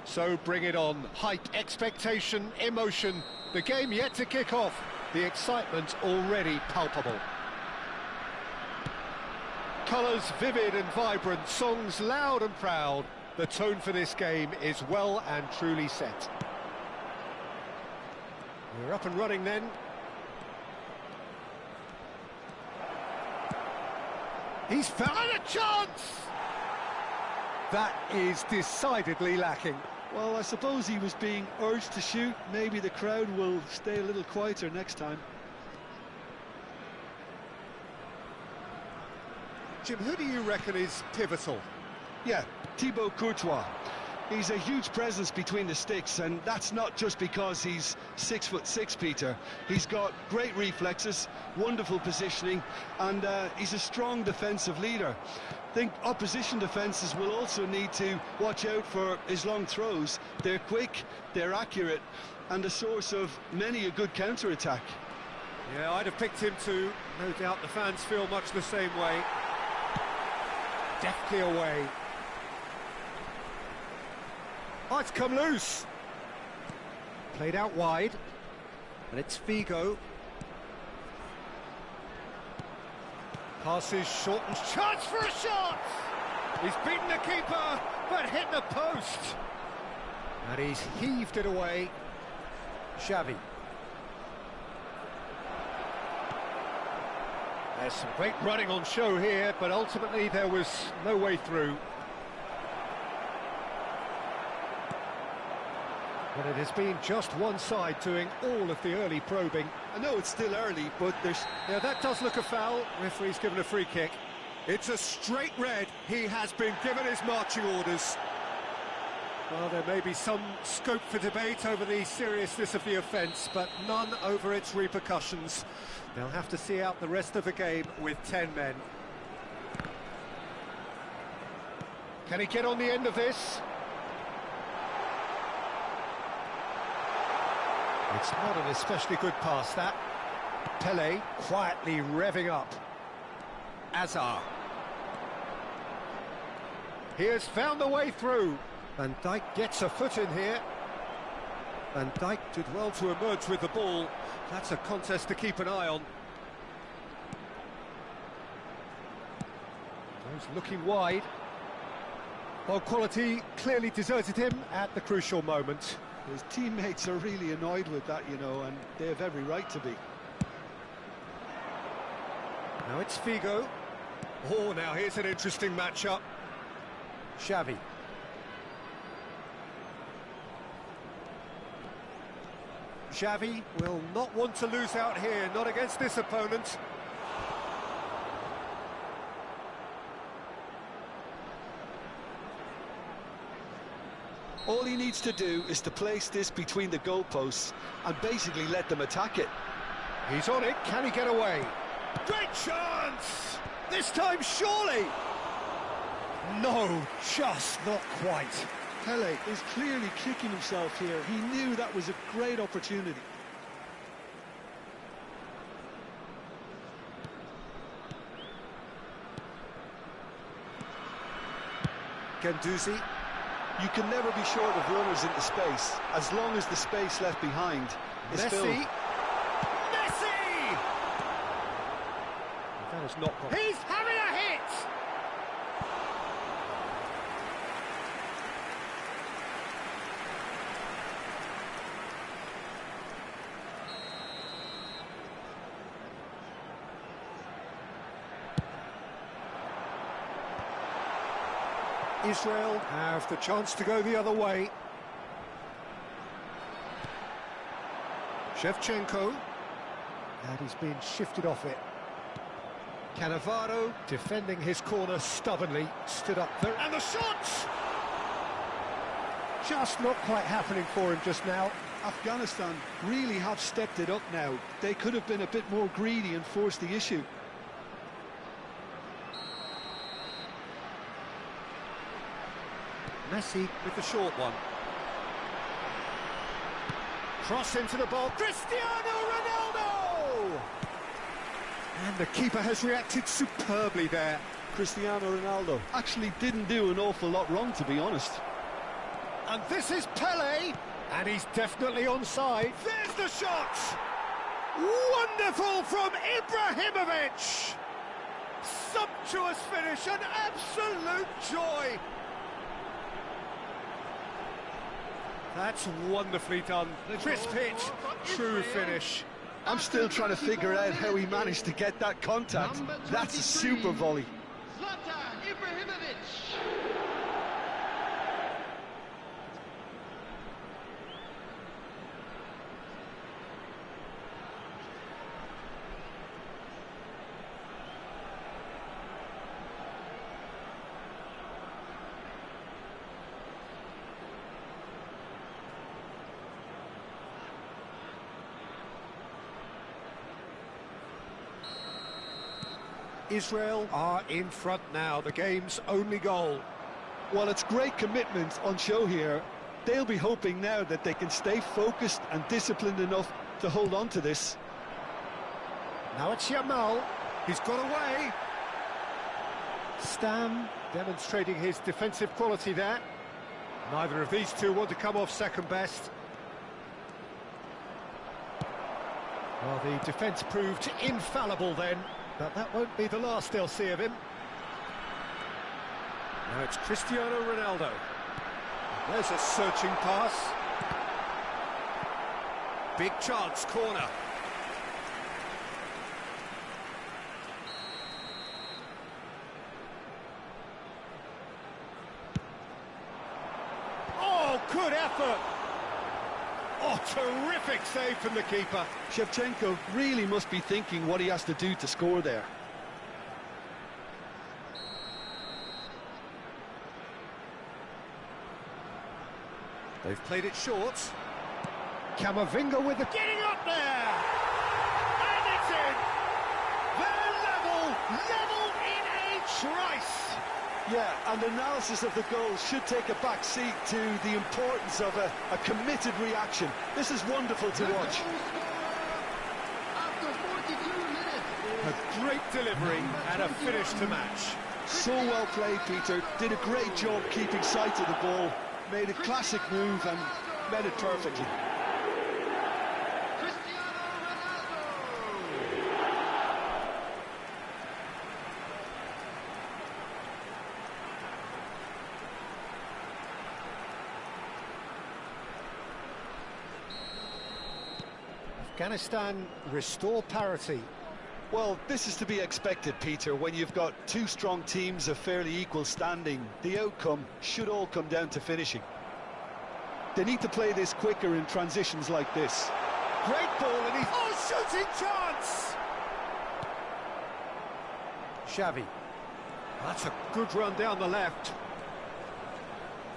So bring it on. Hype, expectation, emotion. The game yet to kick off. The excitement already palpable. Colours vivid and vibrant, songs loud and proud. The tone for this game is well and truly set. We're up and running then. He's found a chance! That is decidedly lacking. Well, I suppose he was being urged to shoot. Maybe the crowd will stay a little quieter next time. Jim, who do you reckon is pivotal? Yeah, Thibaut Courtois. He's a huge presence between the sticks, and that's not just because he's 6'6", Peter. He's got great reflexes, wonderful positioning, and he's a strong defensive leader. I think opposition defences will also need to watch out for his long throws. They're quick, they're accurate, and a source of many a good counter-attack. Yeah, I'd have picked him too. No doubt the fans feel much the same way. Deftly away. Oh, it's come loose. Played out wide. And it's Figo. Passes short and chance for a shot! He's beaten the keeper, but hit the post. And he's heaved it away. Xavi. There's some great running on show here, but ultimately there was no way through. But it has been just one side doing all of the early probing. I know it's still early, but there's... Yeah, that does look a foul. Referee's given a free kick. It's a straight red. He has been given his marching orders. Well, there may be some scope for debate over the seriousness of the offence, but none over its repercussions. They'll have to see out the rest of the game with 10 men. Can he get on the end of this? It's not an especially good pass, that. Pele quietly revving up. Azar. He has found a way through. Van Dijk gets a foot in here. Van Dijk did well to emerge with the ball. That's a contest to keep an eye on. He's looking wide. Well, quality clearly deserted him at the crucial moment. His teammates are really annoyed with that, you know, and they have every right to be. Now it's Figo. Oh, now here's an interesting matchup. Xavi. Xavi will not want to lose out here, not against this opponent. All he needs to do is to place this between the goalposts and basically let them attack it. He's on it, can he get away? Great chance! This time, surely! No, just not quite. Pele is clearly kicking himself here. He knew that was a great opportunity. Guendouzi. You can never be short of runners into space, as long as the space left behind is filled. Messi. Messi! That has not gone. He's having a hit! Israel have the chance to go the other way. Shevchenko, and he's been shifted off it. Cannavaro defending his corner stubbornly, stood up there, and the shots! Just not quite happening for him just now. Afghanistan really have stepped it up now. They could have been a bit more greedy and forced the issue. Messi with the short one. Cross into the ball. Cristiano Ronaldo! And the keeper has reacted superbly there. Cristiano Ronaldo actually didn't do an awful lot wrong, to be honest. And this is Pele, and he's definitely onside. There's the shot! Wonderful from Ibrahimovic! Sumptuous finish, an absolute joy! That's wonderfully done. Crisp hit, true finish. I'm still trying to figure out how he managed to get that contact. That's a super volley. Israel are in front now, the game's only goal. Well, it's great commitment on show here. They'll be hoping now that they can stay focused and disciplined enough to hold on to this. Now it's Yamal, he's got away. Stam demonstrating his defensive quality there. Neither of these two want to come off second best. Well, the defence proved infallible then. But that won't be the last they'll see of him. Now it's Cristiano Ronaldo. There's a searching pass. Big chance, corner. Oh, good effort. Oh, terrific save from the keeper. Shevchenko really must be thinking what he has to do to score there. They've played it short. Camavinga with the... Getting up there! And it's in! They're level in a trice! Yeah, and analysis of the goal should take a back seat to the importance of a committed reaction. This is wonderful to watch. A great delivery and a finish to match. So well played, Peter. Did a great job keeping sight of the ball. Made a classic move and met it perfectly. Afghanistan restore parity. Well, this is to be expected, Peter, when you've got two strong teams of fairly equal standing. The outcome should all come down to finishing. They need to play this quicker in transitions like this. Great ball, and he's... Oh, shooting chance! Xavi. That's a good run down the left.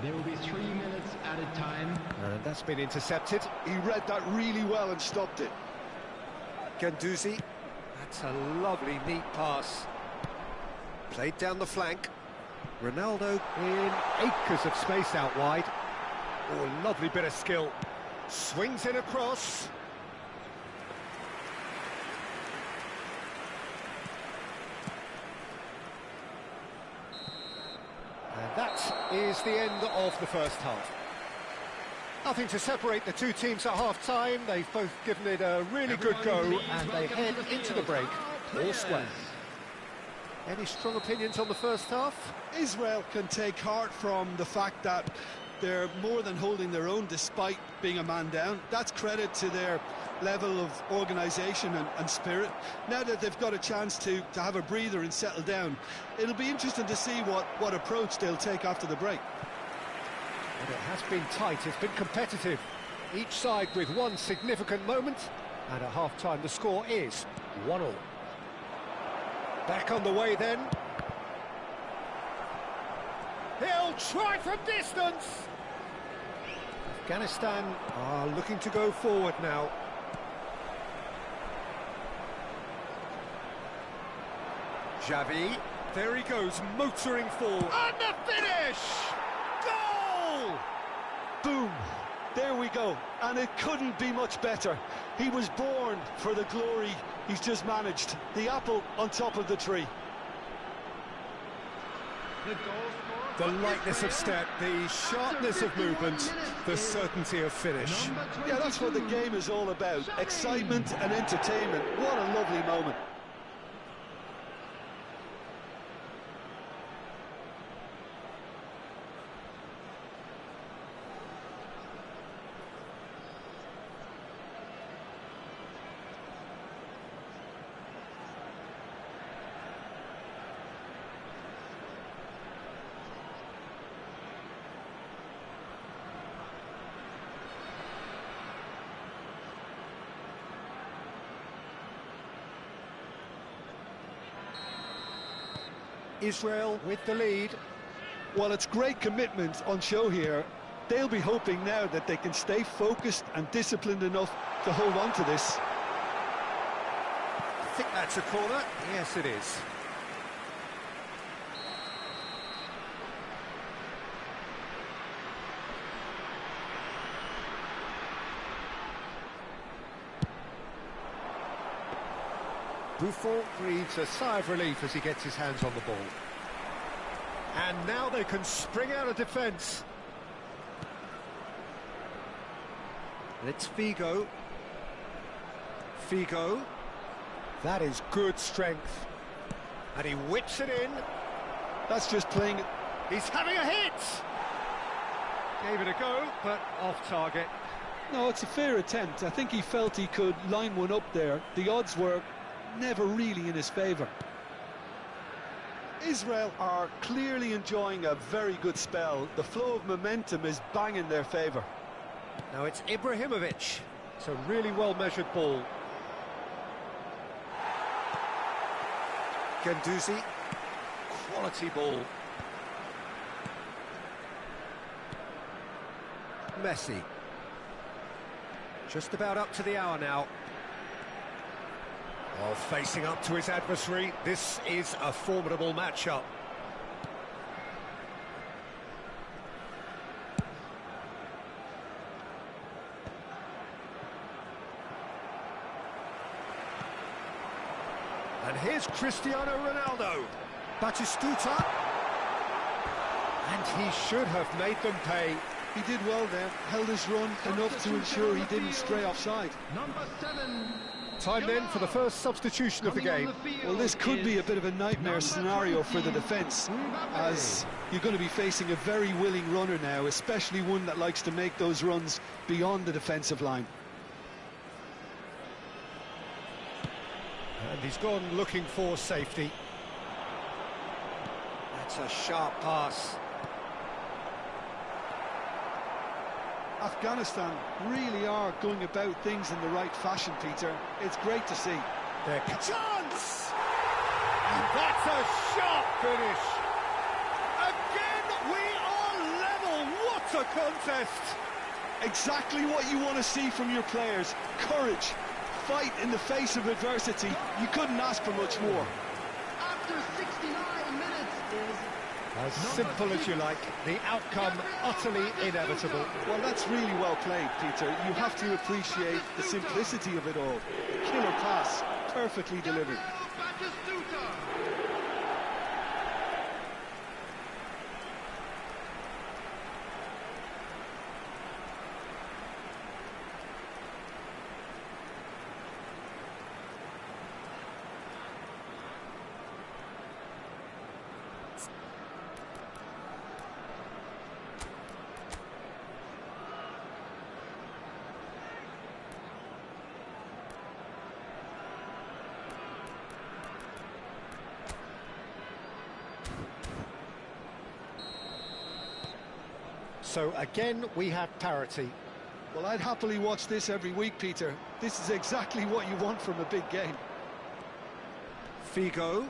There will be 3 minutes at a time. And that's been intercepted. He read that really well and stopped it. Guendouzi. That's a lovely, neat pass. Played down the flank. Ronaldo in acres of space out wide. Oh, lovely bit of skill. Swings in across. And that is the end of the first half. Nothing to separate the two teams at half-time. They've both given it a really good go, and they head into the break all square. Any strong opinions on the first half? Israel can take heart from the fact that they're more than holding their own despite being a man down. That's credit to their level of organisation and spirit. Now that they've got a chance to have a breather and settle down, it'll be interesting to see what approach they'll take after the break. And it has been tight, it's been competitive. Each side with one significant moment, and at half-time the score is 1-1. Back on the way then. He'll try from distance! Afghanistan are looking to go forward now. Xavi, there he goes, motoring forward. And the finish! Goal! Boom! There we go, and it couldn't be much better. He was born for the glory he's just managed. The apple on top of the tree. The lightness of step, the sharpness of movement, the certainty of finish. Yeah, that's what the game is all about. Excitement and entertainment. What a lovely moment. Israel with the lead. Well, it's great commitment on show here. They'll be hoping now that they can stay focused and disciplined enough to hold on to this. I think that's a corner. Yes, it is. Buffon breathes a sigh of relief as he gets his hands on the ball. And now they can spring out of defence. It's Figo. Figo. That is good strength. And he whips it in. That's just playing He's having a hit! Gave it a go, but off target. No, it's a fair attempt. I think he felt he could line one up there. The odds were never really in his favour. Israel are clearly enjoying a very good spell. The flow of momentum is bang in their favour. Now it's Ibrahimovic. It's a really well-measured ball. Guendouzi. Quality ball. Messi. Just about up to the hour now. Well, facing up to his adversary, this is a formidable matchup. And here's Cristiano Ronaldo. Batistuta. And he should have made them pay. He did well there, held his run enough to ensure he didn't stray offside. Number 7. Time then for the first substitution of the game. Well, this could be a bit of a nightmare scenario for the defence, as you're going to be facing a very willing runner now, especially one that likes to make those runs beyond the defensive line. And he's gone looking for safety. That's a sharp pass. Afghanistan really are going about things in the right fashion, Peter. It's great to see. Their chance! And that's a sharp finish. Again, we are level. What a contest! Exactly what you want to see from your players. Courage, fight in the face of adversity. You couldn't ask for much more. After 69 minutes is... As simple as you like, the outcome utterly inevitable. Well, that's really well played, Peter. You have to appreciate the simplicity of it all. Killer pass, perfectly delivered. So again, we have parity. Well, I'd happily watch this every week, Peter. This is exactly what you want from a big game. Figo.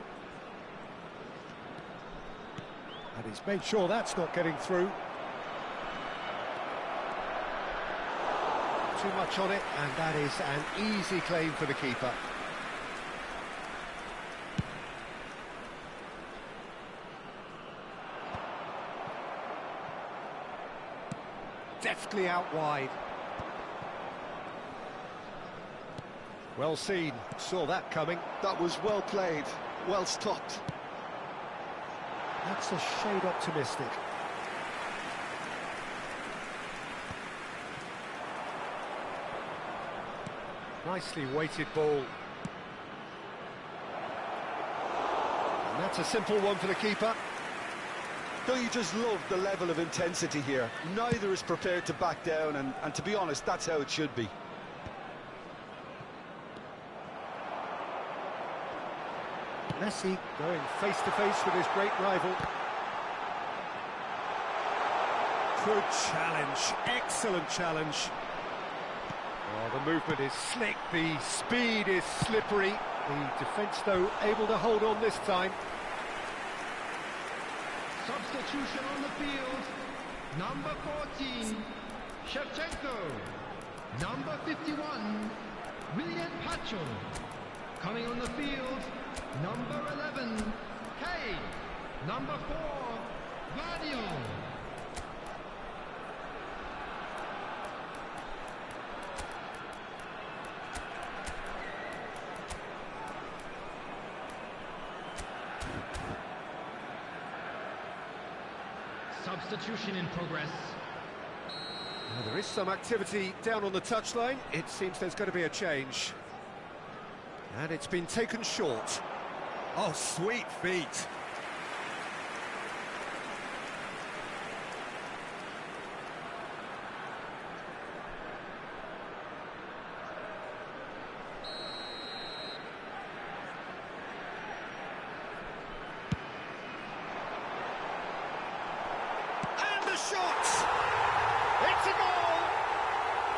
And he's made sure that's not getting through. Too much on it, and that is an easy claim for the keeper. Deftly out wide. Well seen, saw that coming. That was well played, well stopped. That's a shade optimistic. Nicely weighted ball. And that's a simple one for the keeper. Don't you just love the level of intensity here? Neither is prepared to back down, and to be honest, that's how it should be. Messi going face-to-face with his great rival. Good challenge, excellent challenge. Oh, the movement is slick, the speed is slippery. The defence, though, able to hold on this time. Substitution on the field. Number 14, Shevchenko. Number 51, William Pacho. Coming on the field, number 11, Kay. Number 4, Vadio. Substitution in progress. Well, there is some activity down on the touchline. It seems there's going to be a change. And it's been taken short. Oh, sweet feet. shot! It's a goal!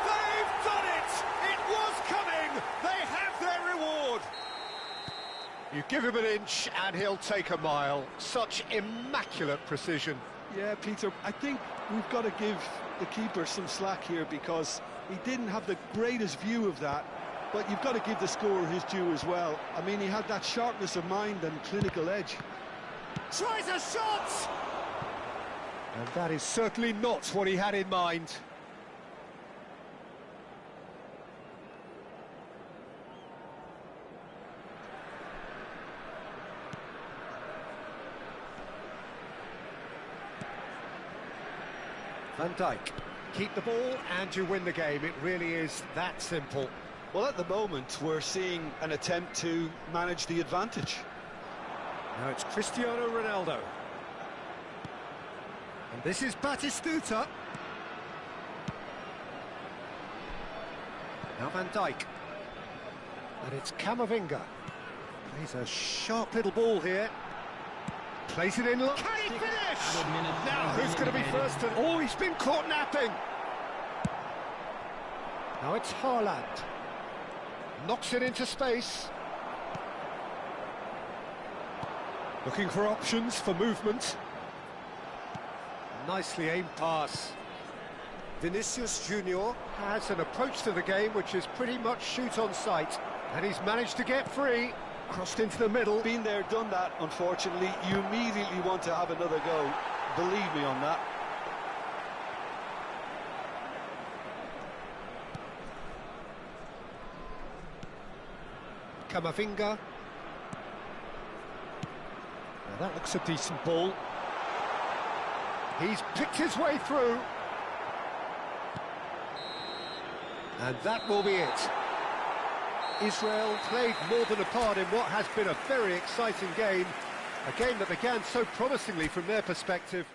They've done it! It was coming! They have their reward! You give him an inch and he'll take a mile. Such immaculate precision. Yeah, Peter, I think we've got to give the keeper some slack here because he didn't have the greatest view of that, but you've got to give the scorer his due as well. I mean, he had that sharpness of mind and clinical edge. Tries a shot! And that is certainly not what he had in mind. Van Dijk, keep the ball and you win the game. It really is that simple. Well, at the moment, we're seeing an attempt to manage the advantage. Now it's Cristiano Ronaldo. And this is Batistuta. Now Van Dijk. And it's Camavinga. Plays a sharp little ball here. Plays it in. Can he finish? Now who's going to be first? Oh, he's been caught napping. Now it's Haaland. Knocks it into space. Looking for options for movement. Nicely aimed pass. Vinicius Junior has an approach to the game which is pretty much shoot on sight. And he's managed to get free. Crossed into the middle. Been there, done that, unfortunately. You immediately want to have another go. Believe me on that. Camavinga. Now that looks a decent ball. He's picked his way through. And that will be it. Israel played more than a part in what has been a very exciting game. A game that began so promisingly from their perspective.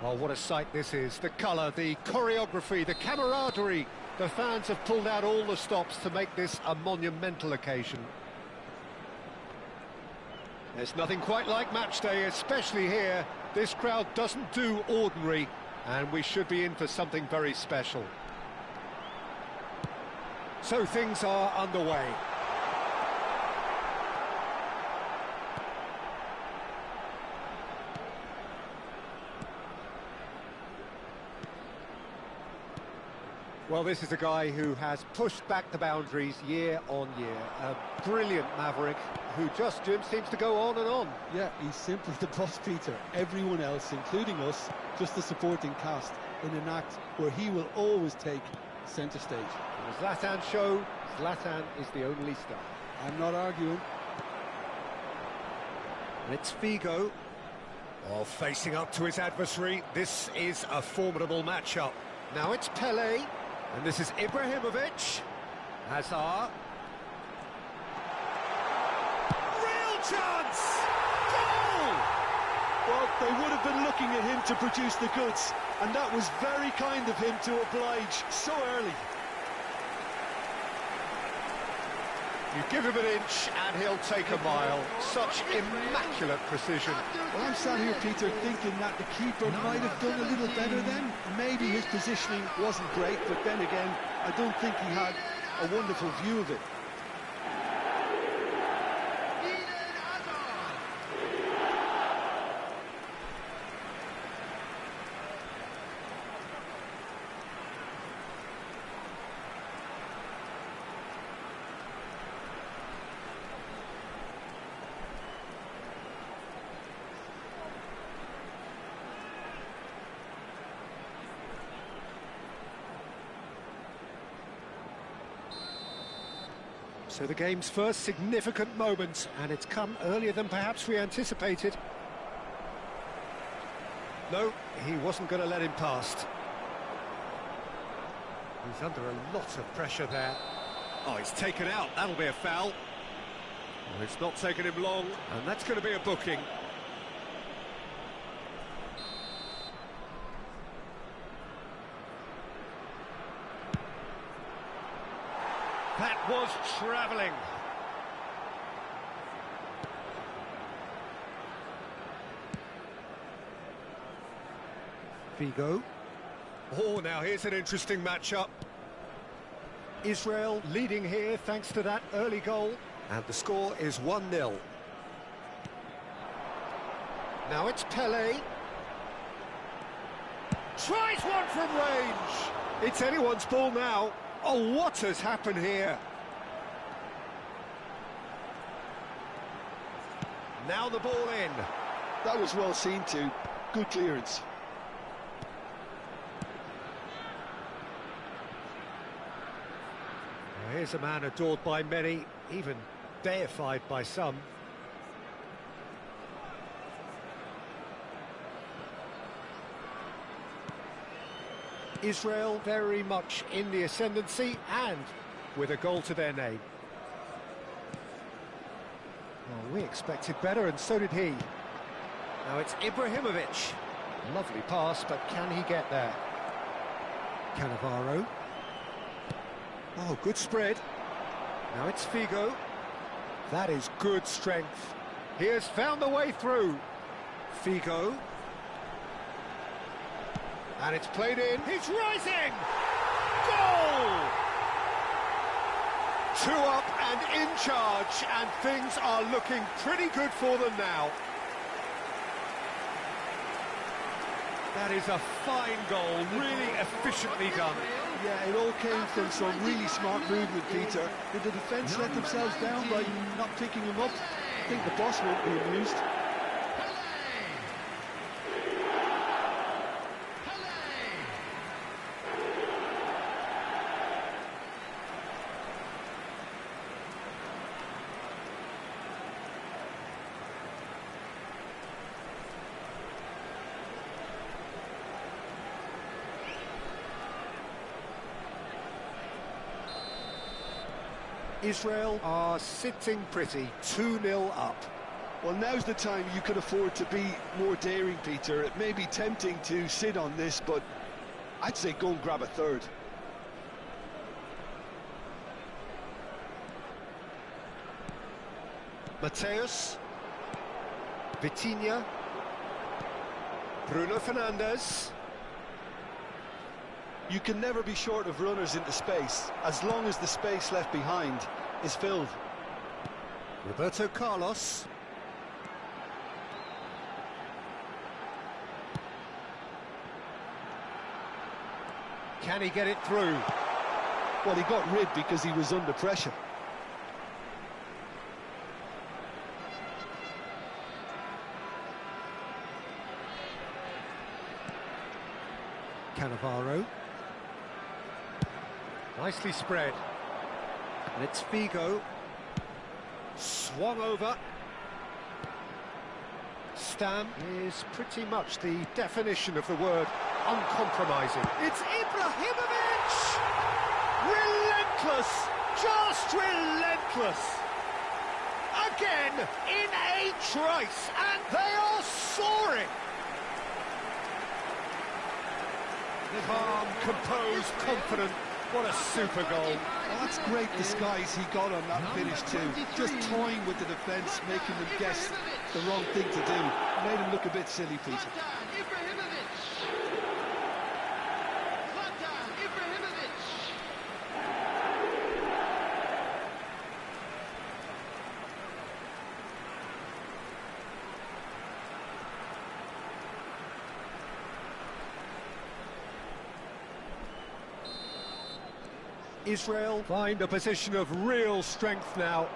Well, what a sight this is. The colour, the choreography, the camaraderie. The fans have pulled out all the stops to make this a monumental occasion. There's nothing quite like match day, especially here. This crowd doesn't do ordinary, and we should be in for something very special. So things are underway. Well, this is a guy who has pushed back the boundaries year on year. A brilliant maverick who just, Jim, seems to go on and on. Yeah, he's simply the boss, Peter. Everyone else, including us, just the supporting cast in an act where he will always take centre stage. As Zlatan showed, Zlatan is the only star. I'm not arguing. And it's Figo. Oh, facing up to his adversary. This is a formidable matchup. Now it's Pelé. And this is Ibrahimovic. Hazard. Real chance! Goal! Well, they would have been looking at him to produce the goods, and that was very kind of him to oblige so early. You give him an inch and he'll take a mile. Such immaculate precision. Well, I'm sat here, Peter, thinking that the keeper might have done a little better then. Maybe his positioning wasn't great, but then again, I don't think he had a wonderful view of it. So the game's first significant moment, and it's come earlier than perhaps we anticipated. No, he wasn't going to let him past. He's under a lot of pressure there. Oh, he's taken out. That'll be a foul. Well, it's not taken him long, and that's going to be a booking. That was travelling. Figo. Oh, now here's an interesting matchup. Israel leading here thanks to that early goal. And the score is 1-0. Now it's Pelé. Tries one from range. It's anyone's ball now. Oh, what has happened here? Now the ball in. That was well seen too. Good clearance. Well, here's a man adored by many, even deified by some. Israel very much in the ascendancy and with a goal to their name. Well, we expected better, and so did he. Now it's Ibrahimovic. Lovely pass, but can he get there? Cannavaro. Oh, good spread. Now it's Figo. That is good strength. He has found the way through. Figo. And it's played in. He's rising! Goal! 2 up and in charge, and things are looking pretty good for them now. That is a fine goal, really efficiently done. Yeah, it all came from some really smart movement, Peter. Did the defence let themselves down by not picking him up? I think the boss won't be amused. Israel are sitting pretty, 2-0 up. Well, now's the time you could afford to be more daring, Peter. It may be tempting to sit on this, but I'd say go and grab a third. Mateus. Vitinha. Bruno Fernandes. You can never be short of runners into space, as long as the space left behind is filled. Roberto Carlos. Can he get it through? Well, he got rid because he was under pressure. Cannavaro. Nicely spread. And it's Figo. Swung over. Stam is pretty much the definition of the word uncompromising. It's Ibrahimovic! Relentless! Just relentless! Again, in a trice, and they are soaring! Calm, composed, confident. What a super goal. Oh, that's great disguise he got on that finish too. Just toying with the defence, making them guess the wrong thing to do. Made him look a bit silly, Peter. Israel find a position of real strength now.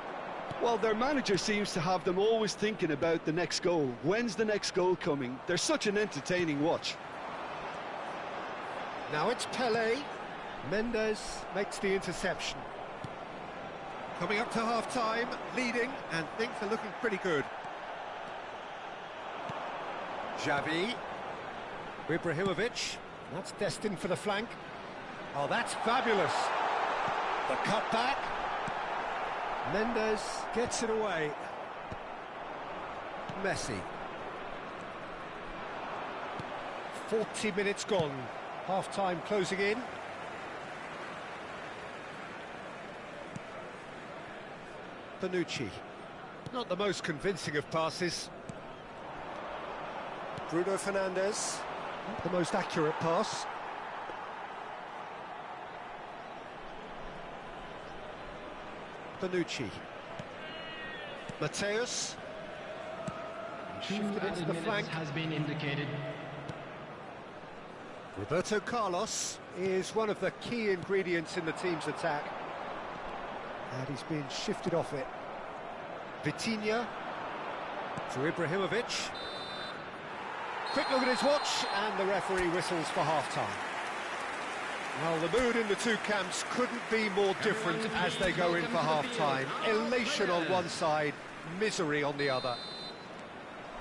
Well, their manager seems to have them always thinking about the next goal. When's the next goal coming? They're such an entertaining watch. Now it's Pelé. Mendes makes the interception. Coming up to half-time, leading, and things are looking pretty good. Xavi. Ibrahimovic. That's destined for the flank. Oh, that's fabulous. The cutback. Mendes gets it away. Messi. 40 minutes gone. Half-time closing in. Bonucci. Not the most convincing of passes. Bruno Fernandes. Not the most accurate pass. Bonucci. Mateus. Shifted into the flank. Has been indicated. Roberto Carlos is one of the key ingredients in the team's attack. And he's been shifted off it. Vitinha to Ibrahimovic. Quick look at his watch, and the referee whistles for half-time. Well, the mood in the two camps couldn't be more different as they go in for half-time. Elation on one side, misery on the other.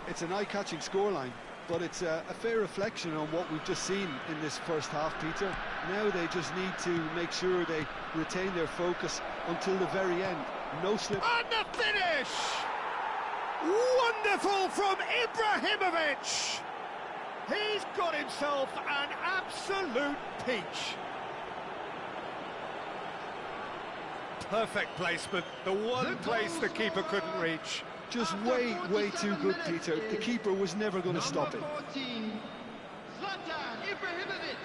It's an eye-catching scoreline, but it's a fair reflection on what we've just seen in this first half, Peter. Now they just need to make sure they retain their focus until the very end. No slip. And the finish! Wonderful from Ibrahimovic! He's got himself an absolute peach. Perfect placement, the one place the keeper couldn't reach. Just way too good, Peter. The keeper was never going to stop it. 14, Zlatan Ibrahimovic.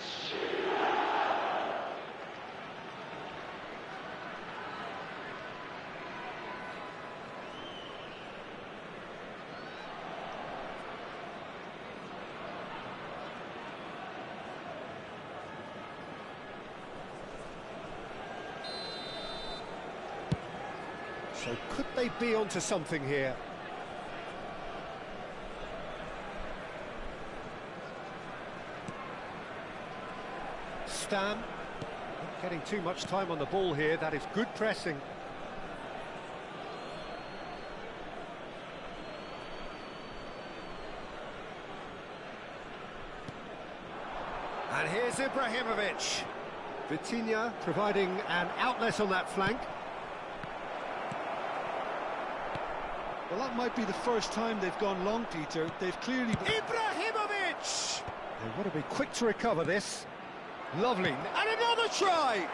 So could they be onto something here? Stam, not getting too much time on the ball here. That is good pressing. And here's Ibrahimovic. Vitinha providing an outlet on that flank. Well, that might be the first time they've gone long, Peter. They've clearly... Ibrahimovic! They've got to be quick to recover this. Lovely. And another try!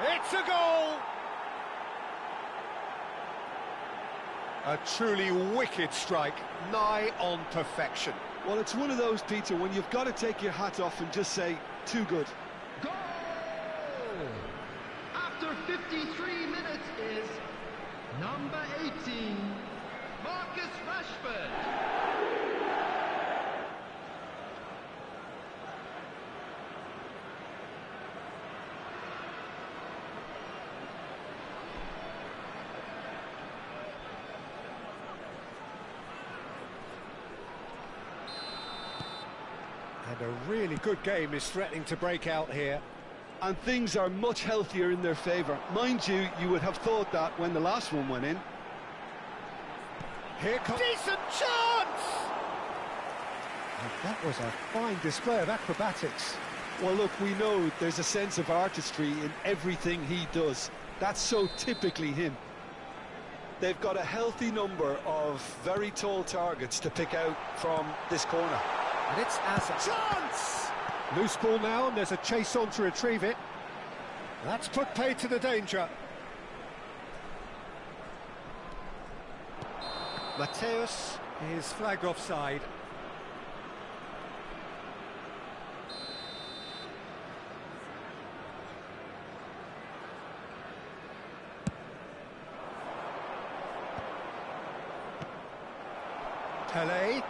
It's a goal! A truly wicked strike, nigh on perfection. Well, it's one of those, Peter, when you've got to take your hat off and just say, too good. Goal! After 53 minutes is number 18, Marcus Rashford. And a really good game is threatening to break out here. And things are much healthier in their favour. Mind you, you would have thought that when the last one went in. Here comes... Decent chance! And that was a fine display of acrobatics. Well, look, we know there's a sense of artistry in everything he does. That's so typically him. They've got a healthy number of very tall targets to pick out from this corner. And it's as a chance! Loose ball now, and there's a chase on to retrieve it. That's put paid to the danger. Mateus is flagged offside. Pele.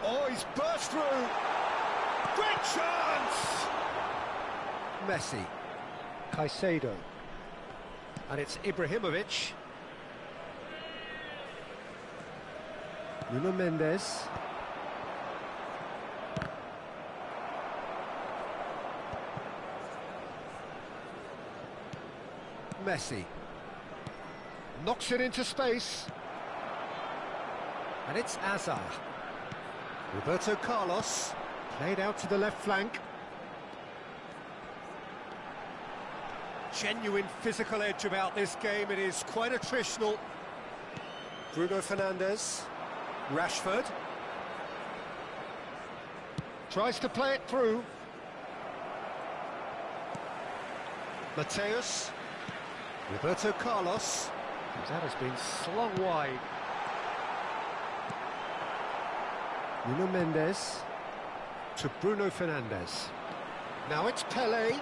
Oh, he's burst through. Great chance! Messi. Caicedo. And it's Ibrahimovic. Nuno Mendes. Messi. Knocks it into space. And it's Azar. Roberto Carlos, played out to the left flank. Genuine physical edge about this game, it is quite attritional. Bruno Fernandes, Rashford. Tries to play it through. Mateus. Roberto Carlos. That has been slung wide. Nuno Mendes to Bruno Fernandes. Now it's Pelé,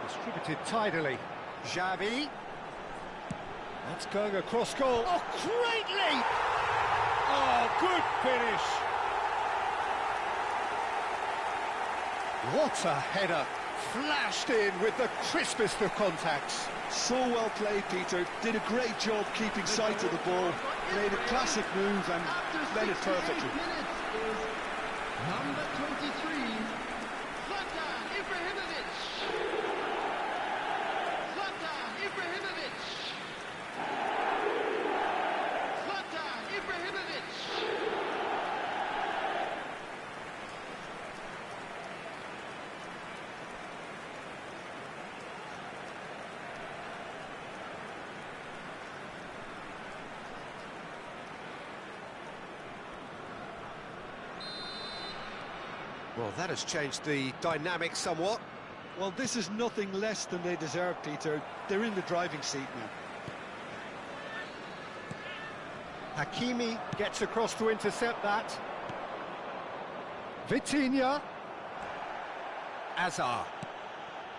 distributed tidily. Xavi. That's going across goal. Oh, great leap! Oh, good finish. What a header. Flashed in with the crispest of contacts. So well played, Peter. Did a great job keeping sight of the ball. Made a classic move and led it perfectly. Number 23, Zlatan Ibrahimovic. Zlatan Ibrahimovic. Zlatan Ibrahimovic. Well, that has changed the dynamic somewhat. Well, this is nothing less than they deserve, Peter. They're in the driving seat now. Hakimi gets across to intercept that. Vitinha. Azar.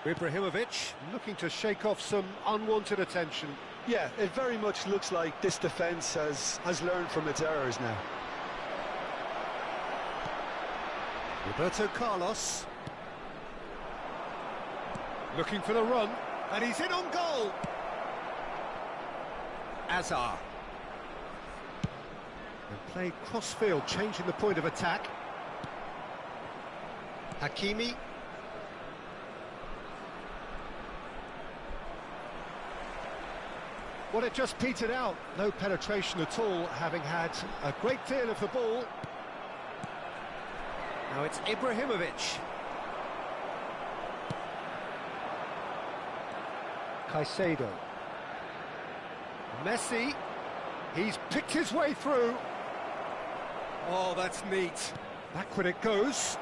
Ibrahimovic looking to shake off some unwanted attention. Yeah, it very much looks like this defence has learned from its errors now. Roberto Carlos. Looking for the run, and he's in on goal. Azar. And played cross-field, changing the point of attack. Hakimi. Well, it just petered out. No penetration at all, having had a great deal of the ball. Now it's Ibrahimovic. Caicedo. Messi. He's picked his way through. Oh, that's neat. Backward it goes.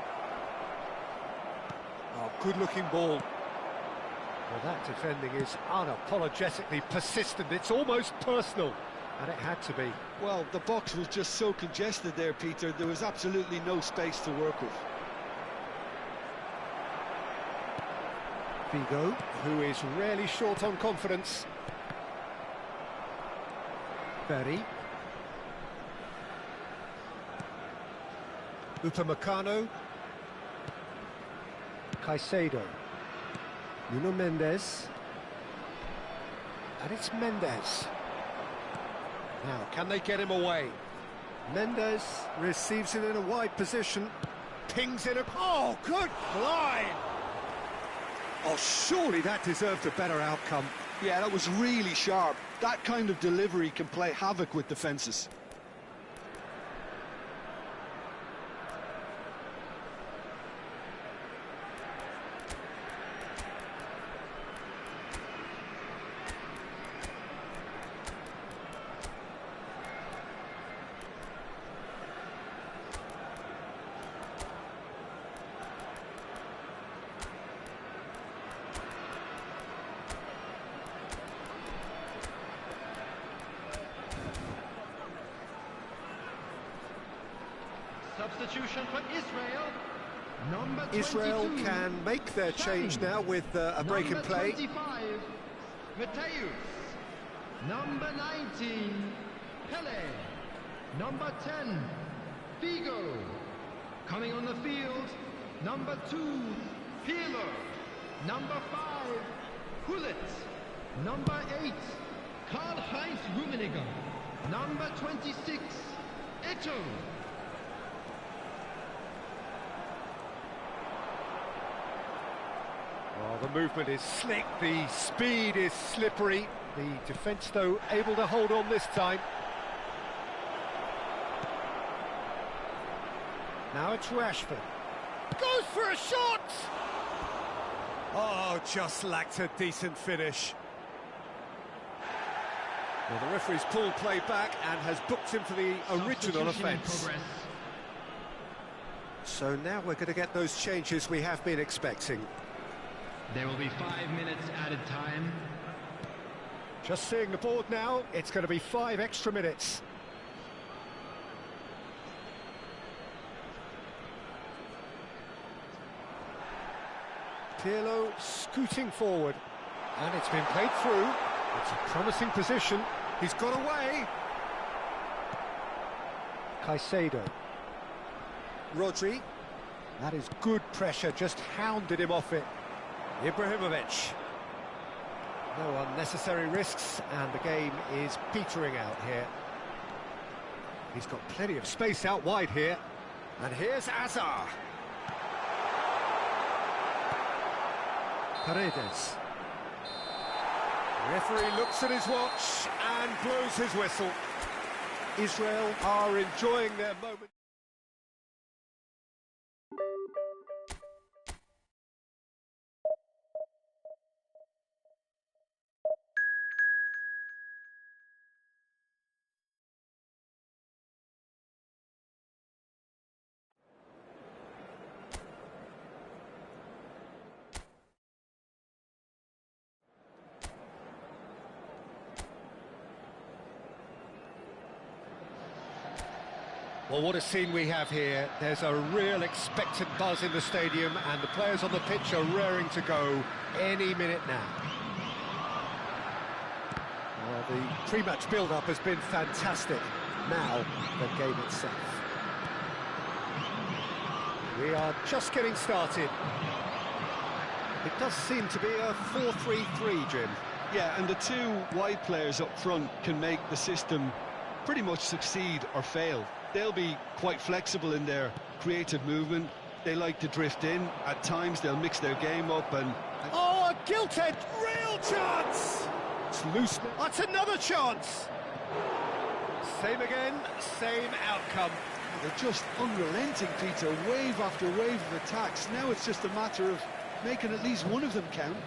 Oh, good-looking ball. Well, that defending is unapologetically persistent. It's almost personal. And it had to be. Well, the box was just so congested there, Peter. There was absolutely no space to work with. Figo, who is rarely short on confidence. Ferry. Upamecano. Caicedo. Nuno Mendes. And it's Mendes. Now, can they get him away? Mendes receives it in a wide position. Pings in a... Oh, good line! Oh, surely that deserved a better outcome. Yeah, that was really sharp. That kind of delivery can play havoc with defences. Substitution for Israel. Number 22, Israel can make their change now with a break in play. Number 25, Mateus. Number 19, Pelé. Number 10, Figo. Coming on the field, number 2, Pirlo. Number 5, Hullet. Number 8, Karl-Heinz Rummenigge. Number 26, Eto'o. Oh, the movement is slick, the speed is slippery. The defence, though, able to hold on this time. Now it's Rashford. Goes for a shot! Oh, just lacked a decent finish. Well, the referee's pulled play back and has booked him for the original offence. So now we're going to get those changes we have been expecting. There will be 5 minutes added time. Just seeing the board now, it's going to be 5 extra minutes. Pirlo scooting forward, and it's been played through. It's a promising position. He's got away. Caicedo. Rodri. That is good pressure, just hounded him off it. Ibrahimovic. No unnecessary risks, and the game is petering out here. He's got plenty of space out wide here. And here's Azar. Paredes. Referee looks at his watch and blows his whistle. Israel are enjoying their moment. Well, what a scene we have here. There's a real expectant buzz in the stadium, and the players on the pitch are raring to go any minute now. Well, the pre-match build-up has been fantastic. Now, the game itself. We are just getting started. It does seem to be a 4-3-3, Jim. Yeah, and the two wide players up front can make the system pretty much succeed or fail. They'll be quite flexible in their creative movement. They like to drift in. At times, they'll mix their game up and... Oh, a gilt-edged, real chance! It's loose. That's another chance! Same again, same outcome. They're just unrelenting, Peter. Wave after wave of attacks. Now it's just a matter of making at least one of them count.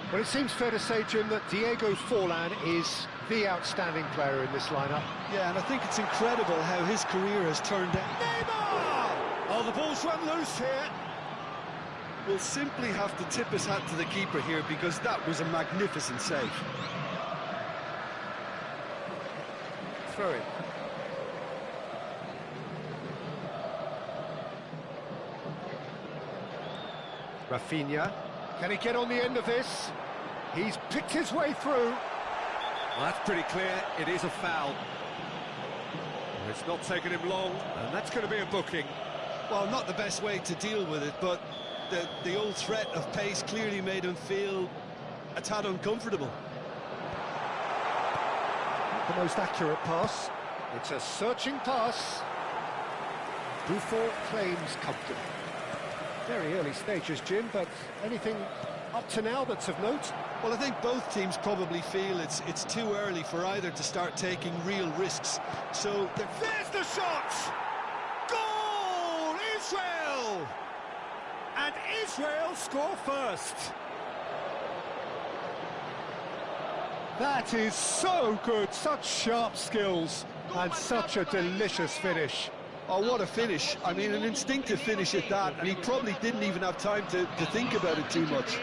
Well, it seems fair to say, Jim, that Diego Forlan is the outstanding player in this lineup. Yeah, and I think it's incredible how his career has turned out. Neymar! Oh, the ball's run loose here. We'll simply have to tip his hat to the keeper here because that was a magnificent save. Throw it. Rafinha. Can he get on the end of this? He's picked his way through. Well, that's pretty clear. It is a foul. It's not taken him long, and that's going to be a booking. Well, not the best way to deal with it, but the old threat of pace clearly made him feel a tad uncomfortable. The most accurate pass. It's a searching pass. Buffon claims comfortable. Very early stages, Jim, but anything up to now that's of note? Well, I think both teams probably feel it's too early for either to start taking real risks. So there's the shot! Goal! Israel! And Israel score first. That is so good, such sharp skills, and such a delicious finish. Oh, what a finish. I mean, an instinctive finish at that, and he probably didn't even have time to think about it too much.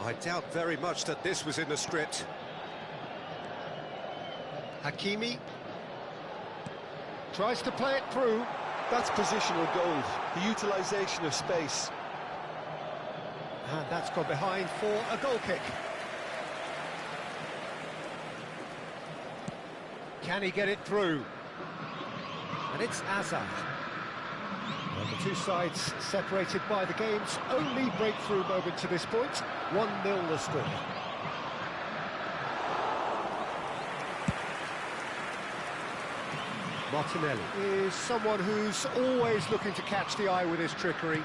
I doubt very much that this was in the script. Hakimi tries to play it through. That's positional gold, the utilisation of space. And that's gone behind for a goal kick. Can he get it through? And it's Hazard. Well, the two sides separated by the game's only breakthrough moment to this point. 1-0 the score. Martinelli is someone who's always looking to catch the eye with his trickery.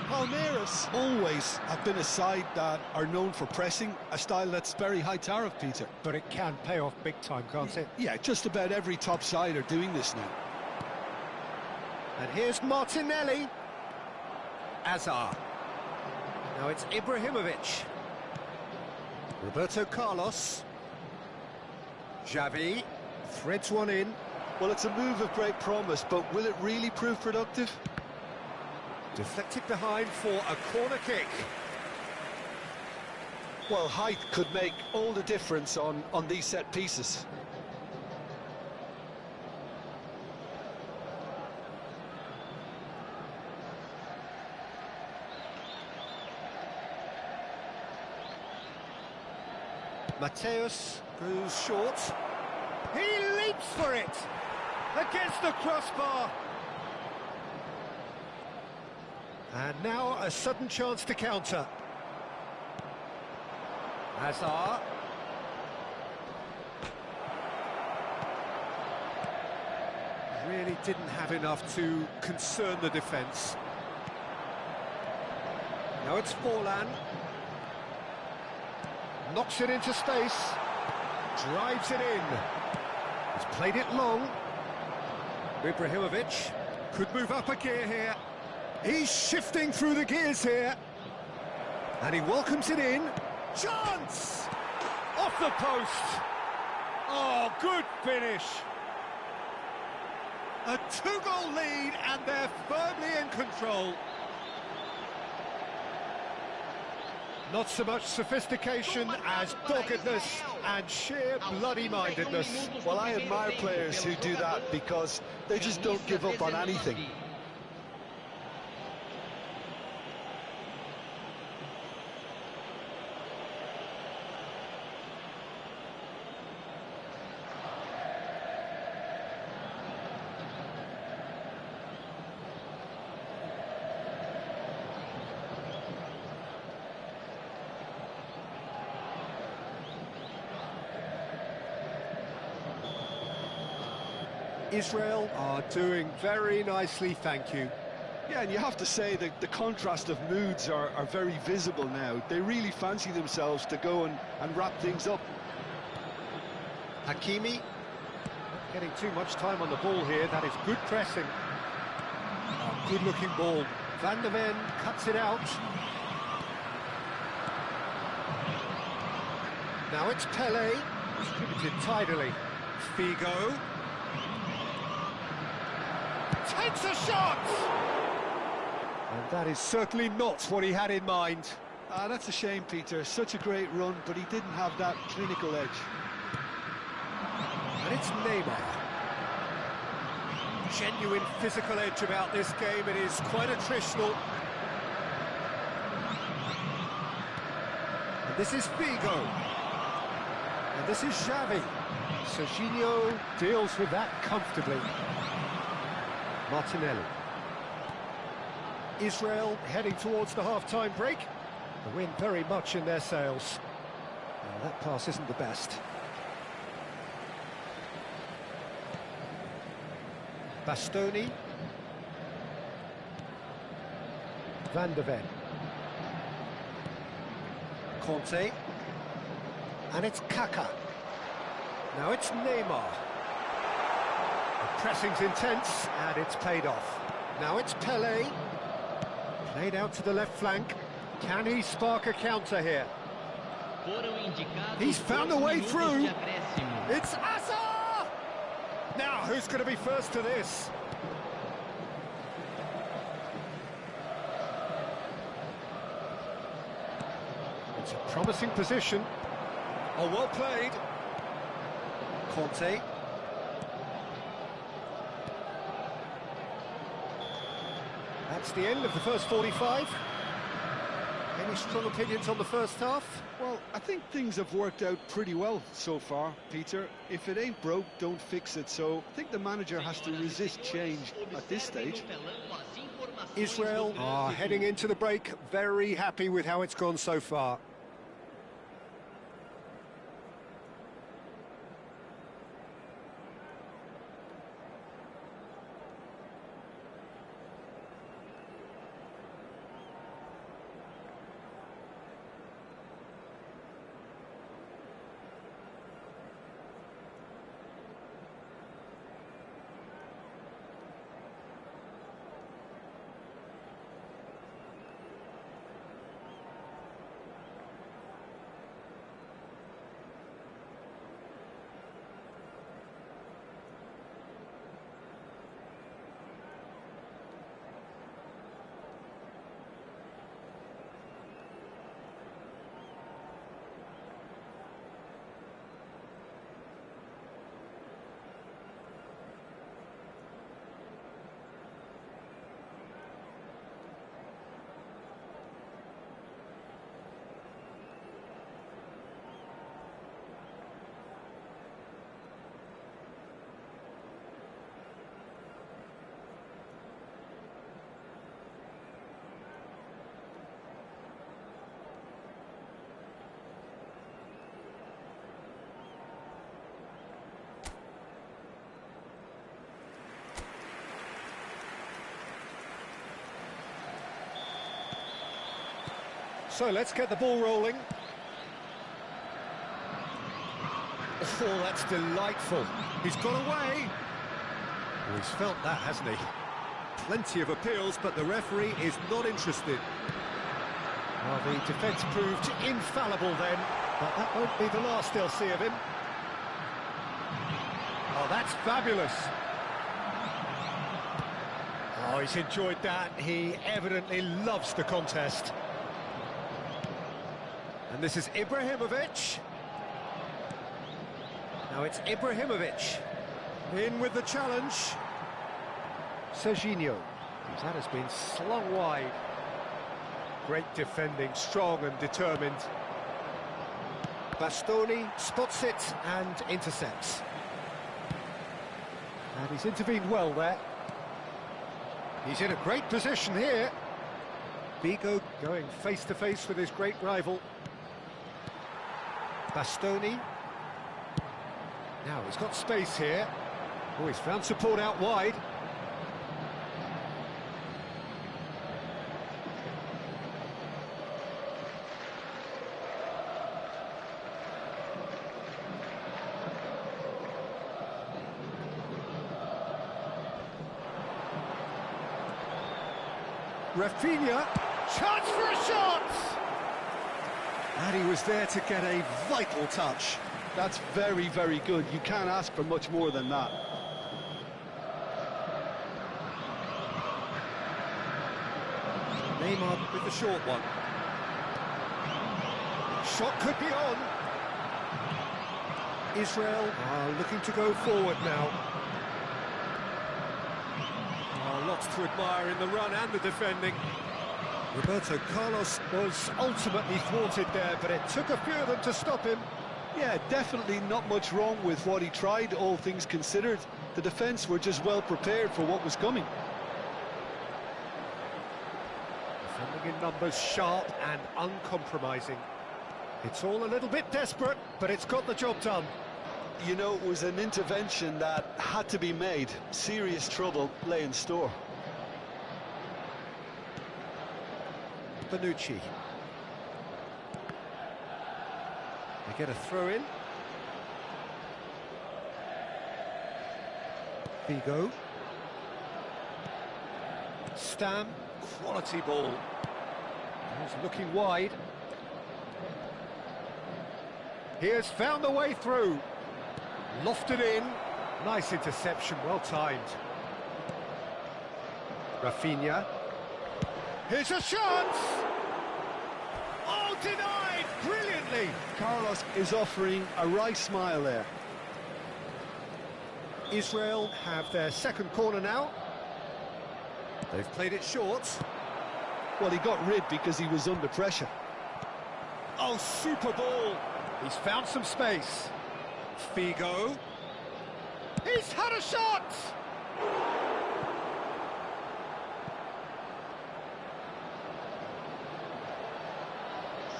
Palmeiras always have been a side that are known for pressing, a style that's very high tariff, Peter. But it can pay off big time, can't it? Yeah, just about every top side are doing this now. And here's Martinelli. Hazard. Now it's Ibrahimovic. Roberto Carlos. Xavi threads one in. Well, it's a move of great promise, but will it really prove productive? Deflected behind for a corner kick. Well, height could make all the difference on these set pieces. Mateus goes short. He leaps for it against the crossbar. And now a sudden chance to counter. Hazard. Really didn't have enough to concern the defence. Now it's Forlan. Knocks it into space. Drives it in. He's played it long. Ibrahimovic could move up a gear here. He's shifting through the gears here. And he welcomes it in. Chance! Off the post. Oh, good finish. A two-goal lead and they're firmly in control. Not so much sophistication as doggedness and sheer bloody-mindedness. Well, I admire players who do that because they just don't give up on anything. Israel are doing very nicely, thank you. Yeah, and you have to say that the contrast of moods are very visible now. They really fancy themselves to go and wrap things up. Hakimi, not getting too much time on the ball here. That is good pressing. Oh, good-looking ball. Van der Ven cuts it out. Now it's Pele, distributed tidily. Figo. Takes a shot! And that is certainly not what he had in mind. That's a shame, Peter. Such a great run, but he didn't have that clinical edge. And it's Neymar. Genuine physical edge about this game. It is quite attritional. And this is Figo. And this is Xavi. Serginho deals with that comfortably. Martinelli. Israel heading towards the half-time break. The wind very much in their sails. Well, that pass isn't the best. Bastoni. Van der Ven. Conte. And it's Kaká. Now it's Neymar. The pressing's intense, and it's paid off. Now it's Pele. Played out to the left flank. Can he spark a counter here? He's found a way through. It's Hazard! Now, who's going to be first to this? It's a promising position. Oh, well played. Conte. That's the end of the first 45. Any strong opinions on the first half? Well, I think things have worked out pretty well so far, Peter. If it ain't broke, don't fix it. So I think the manager has to resist change at this stage. Israel are heading into the break, very happy with how it's gone so far. So let's get the ball rolling. Oh, that's delightful. He's got away. Oh, he's felt that, hasn't he? Plenty of appeals, but the referee is not interested. Well, the defence proved infallible then, but that won't be the last they'll see of him. Oh, that's fabulous. Oh, he's enjoyed that. He evidently loves the contest. And this is Ibrahimovic. Now it's Ibrahimovic. In with the challenge. Serginho. That has been slung wide. Great defending, strong and determined. Bastoni spots it and intercepts. And he's intervened well there. He's in a great position here. Vigo going face-to-face with his great rival. Bastoni. Now he's got space here. Oh, he's found support out wide. Rafinha, chance for a shot! And he was there to get a vital touch. That's very, very good. You can't ask for much more than that. Neymar with the short one. Shot could be on. Israel are looking to go forward now. Lots to admire in the run and the defending. Roberto Carlos was ultimately thwarted there, but it took a few of them to stop him. Yeah, definitely not much wrong with what he tried, all things considered. The defence were just well prepared for what was coming. Defending in numbers, sharp and uncompromising. It's all a little bit desperate, but it's got the job done. You know, it was an intervention that had to be made. Serious trouble lay in store. Bonucci. They get a throw in. Vigo. Stam. Quality ball. He's looking wide. He has found the way through. Lofted in. Nice interception, well timed. Rafinha. Here's a chance! Oh, denied! Brilliantly! Carlos is offering a right smile there. Israel have their second corner now. They've played it short. Well, he got rid because he was under pressure. Oh, super ball. He's found some space. Figo. He's had a shot!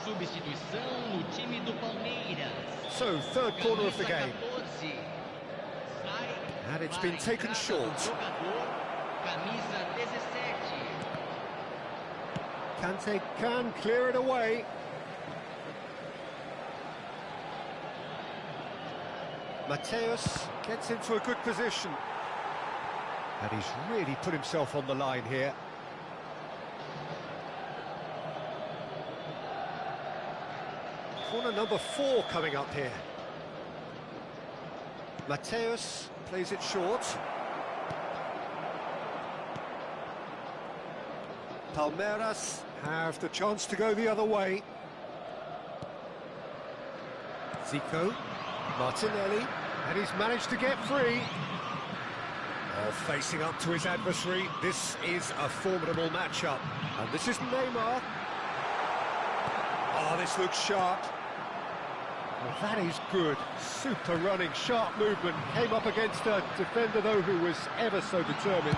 Substituição no time do Palmeiras. So, third corner of the game. 14. And it's been taken short. Camisa 17. Kante can clear it away. Mateus gets into a good position. And he's really put himself on the line here. Corner number 4 coming up here. Mateus plays it short. Palmeiras have the chance to go the other way. Zico, Martinelli, and he's managed to get free. Oh, facing up to his adversary, this is a formidable matchup. And this is Neymar. Oh, this looks sharp. Well, that is good. Super running, sharp movement. Came up against a defender, though, who was ever so determined.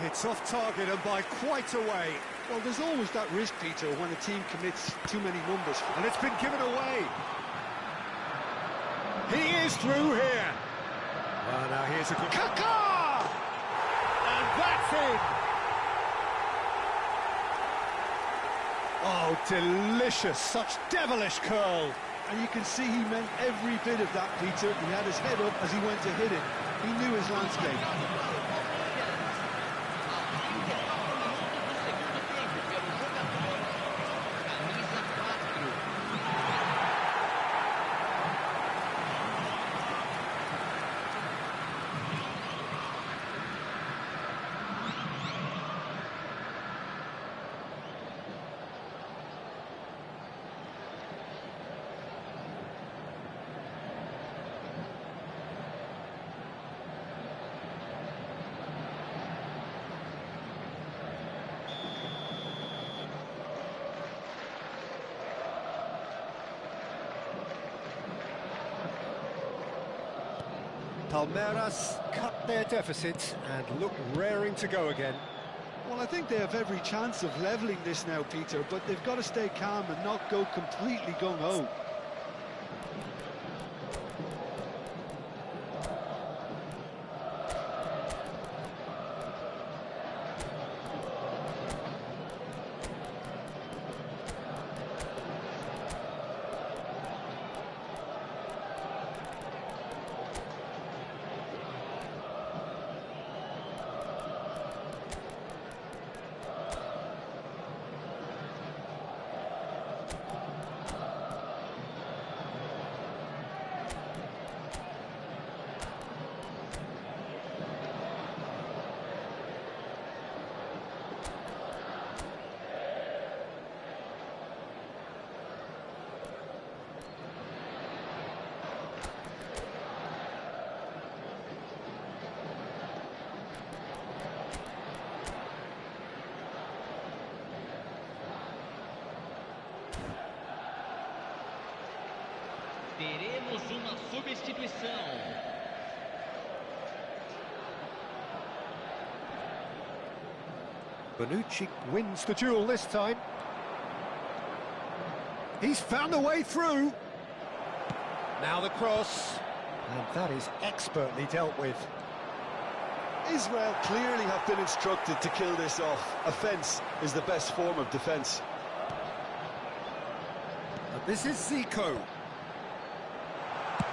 It's off target and by quite a way. Well, there's always that risk, Peter, when a team commits too many numbers. And it's been given away. He is through here. Well, now here's a good... Kaká! And that's it! Oh, delicious. Such devilish curl. And you can see he meant every bit of that, Peter. He had his head up as he went to hit it. He knew his landscape. Palmeiras cut their deficit and look raring to go again. Well, I think they have every chance of levelling this now, Peter, but they've got to stay calm and not go completely gung-ho. Teremos uma substituição. Bonucci wins the duel this time. He's found a way through. Now the cross. And that is expertly dealt with. Israel clearly have been instructed to kill this off. Offence is the best form of defence. And this is Zico.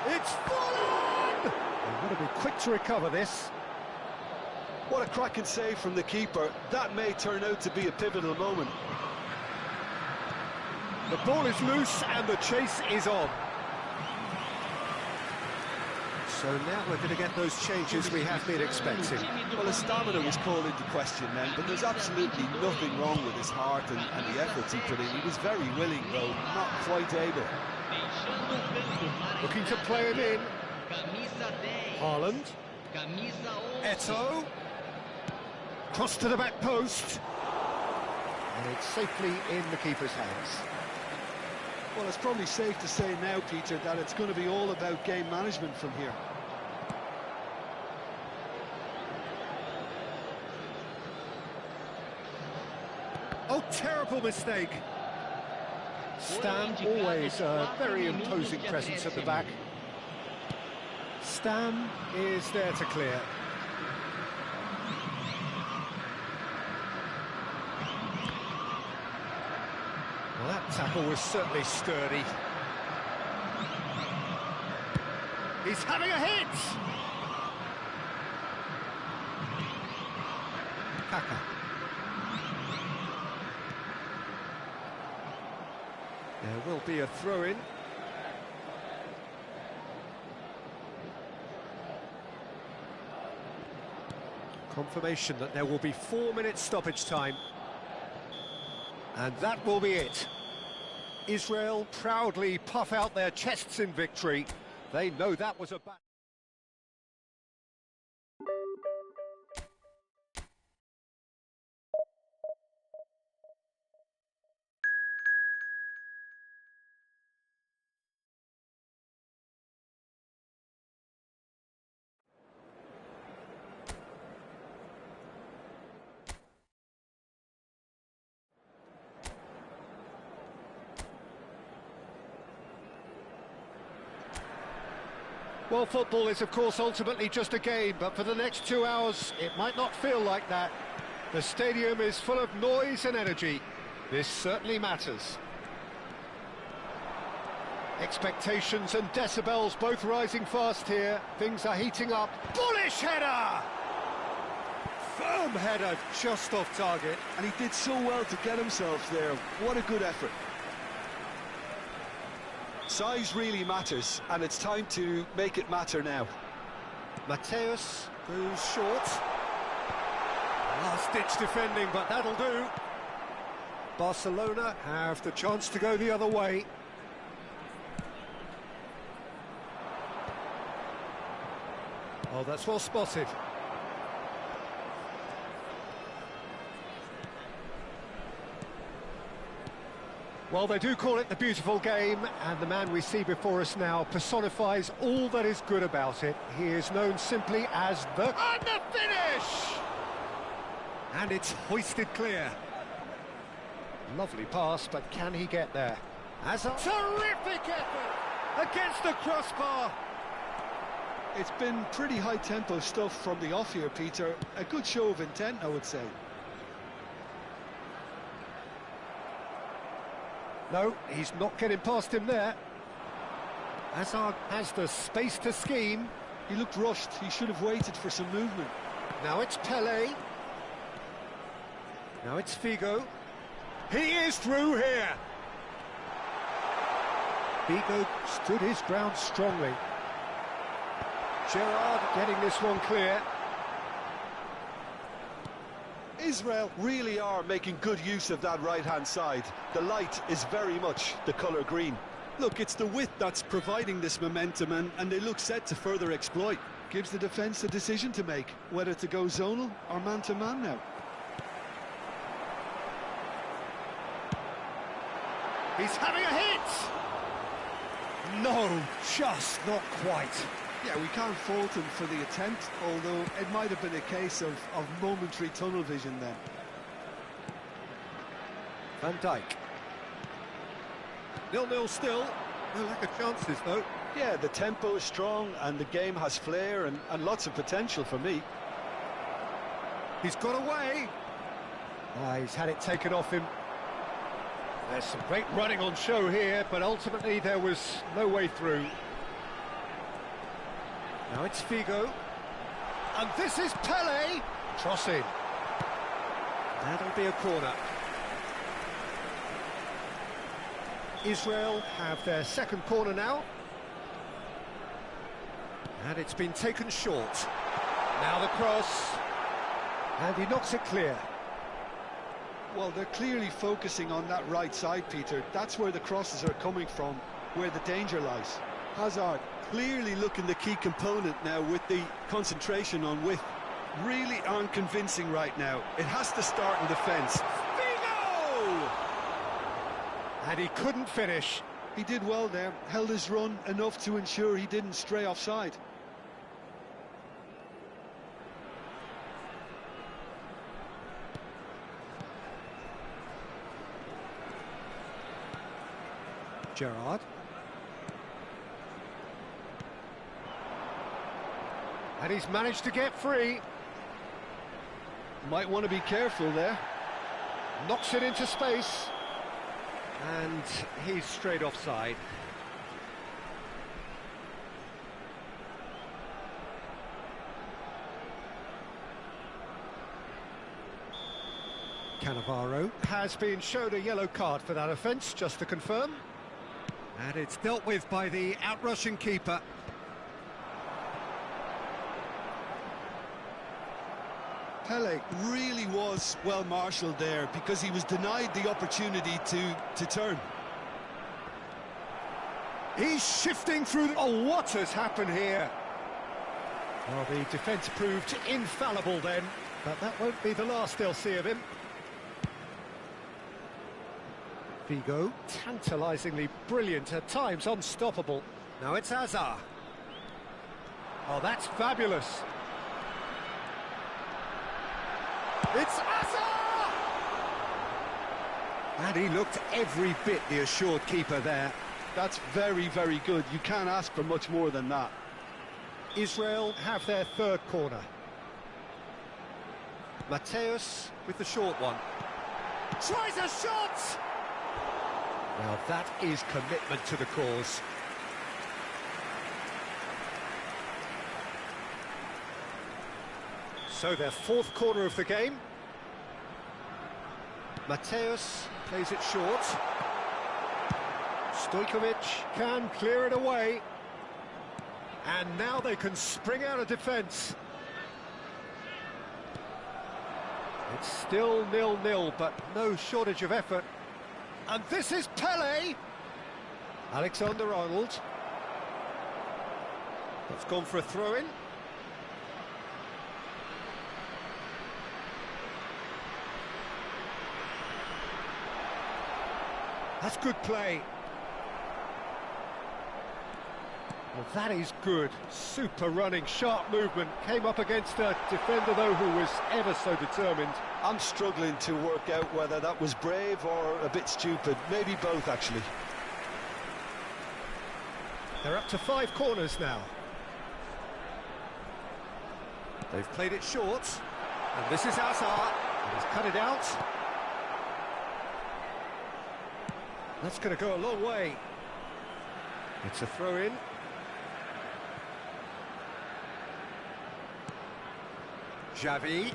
It's fallen! They've got to be quick to recover this. What a cracking save from the keeper. That may turn out to be a pivotal moment. The ball is loose and the chase is on. So now we're going to get those changes we have been expecting. Well, his stamina was called into question then, but there's absolutely nothing wrong with his heart and the efforts he put in. He was very willing, though not quite able. Looking to play him in. Camisa 10. Haaland. Camisa 11. Eto'o. Cross to the back post. And it's safely in the keeper's hands. Well, it's probably safe to say now, Peter, that it's going to be all about game management from here. Oh, terrible mistake. Stam, always a very imposing presence at the back. Stam is there to clear. Well, that tackle was certainly sturdy. He's having a hit! Kaka. There will be a throw-in. Confirmation that there will be 4 minutes stoppage time. And that will be it. Israel proudly puff out their chests in victory. They know that was a bad... Well, football is, of course, ultimately just a game, but for the next 2 hours, it might not feel like that. The stadium is full of noise and energy. This certainly matters. Expectations and decibels both rising fast here. Things are heating up. Bullish header! Firm header, just off target. And he did so well to get himself there. What a good effort. Size really matters, and it's time to make it matter now. Mateus goes short. Last-ditch defending, but that'll do. Barcelona have the chance to go the other way. Oh, that's well spotted. Well, they do call it the beautiful game, and the man we see before us now personifies all that is good about it. He is known simply as the... And the finish! And it's hoisted clear. Lovely pass, but can he get there? As a terrific effort against the crossbar! It's been pretty high-tempo stuff from the off here, Peter. A good show of intent, I would say. No, he's not getting past him there. Hazard has the space to scheme. He looked rushed. He should have waited for some movement. Now it's Pele. Now it's Figo. He is through here. Figo stood his ground strongly. Gerrard getting this one clear. Israel really are making good use of that right-hand side. The light is very much the colour green. Look, it's the width that's providing this momentum, and they look set to further exploit. Gives the defence a decision to make, whether to go zonal or man-to-man now. He's having a hit! No, just not quite. Yeah, we can't fault him for the attempt, although it might have been a case of momentary tunnel vision then. Van Dijk. 0-0 still. No lack of chances, though. Yeah, the tempo is strong and the game has flair and lots of potential for me. He's got away. He's had it taken off him. There's some great running on show here, but ultimately there was no way through. Now it's Figo. And this is Pele. Crossing. That'll be a corner. Israel have their second corner now. And it's been taken short. Now the cross. And he knocks it clear. Well, they're clearly focusing on that right side, Peter. That's where the crosses are coming from, where the danger lies. Hazard clearly looking the key component now, with the concentration on width. Really unconvincing right now. It has to start in defence. Figo! And he couldn't finish. He did well there, held his run enough to ensure he didn't stray offside. Gerrard. And he's managed to get free. Might want to be careful there. Knocks it into space. And he's straight offside. Cannavaro has been shown a yellow card for that offence, just to confirm. And it's dealt with by the out-rushing keeper. Pele really was well marshalled there, because he was denied the opportunity to turn. He's shifting through. Oh, what has happened here? Well, the defence proved infallible then, but that won't be the last they'll see of him. Figo, tantalisingly brilliant, at times unstoppable. Now it's Hazard. Oh, that's fabulous. It's Hazard! And he looked every bit the assured keeper there. That's very, very good. You can't ask for much more than that. Israel have their third corner. Mateus with the short one. Tries a shot! Now that is commitment to the cause. So their fourth corner of the game. Mateus plays it short. Stojkovic can clear it away. And now they can spring out of defence. It's still 0-0, but no shortage of effort. And this is Pele. Alexander-Arnold. That's gone for a throw-in. That's good play. Well, that is good. Super running, sharp movement. Came up against a defender, though, who was ever so determined. I'm struggling to work out whether that was brave or a bit stupid. Maybe both, actually. They're up to 5 corners now. They've played it short. And this is Hazard. He's cut it out. That's going to go a long way. It's a throw-in. Xavi.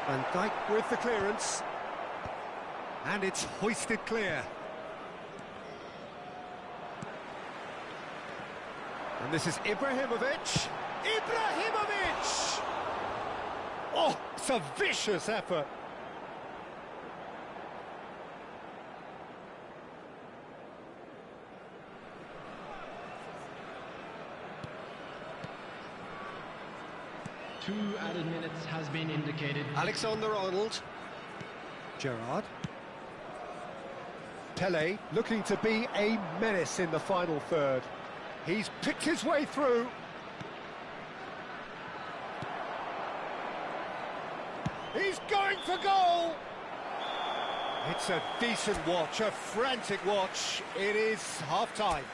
Van Dijk with the clearance. And it's hoisted clear. And this is Ibrahimovic. Ibrahimovic! Oh, it's a vicious effort. Two added minutes has been indicated. Alexander-Arnold. Gerrard. Pele looking to be a menace in the final third. He's picked his way through. He's going for goal! It's a decent watch, a frantic watch. It is half-time.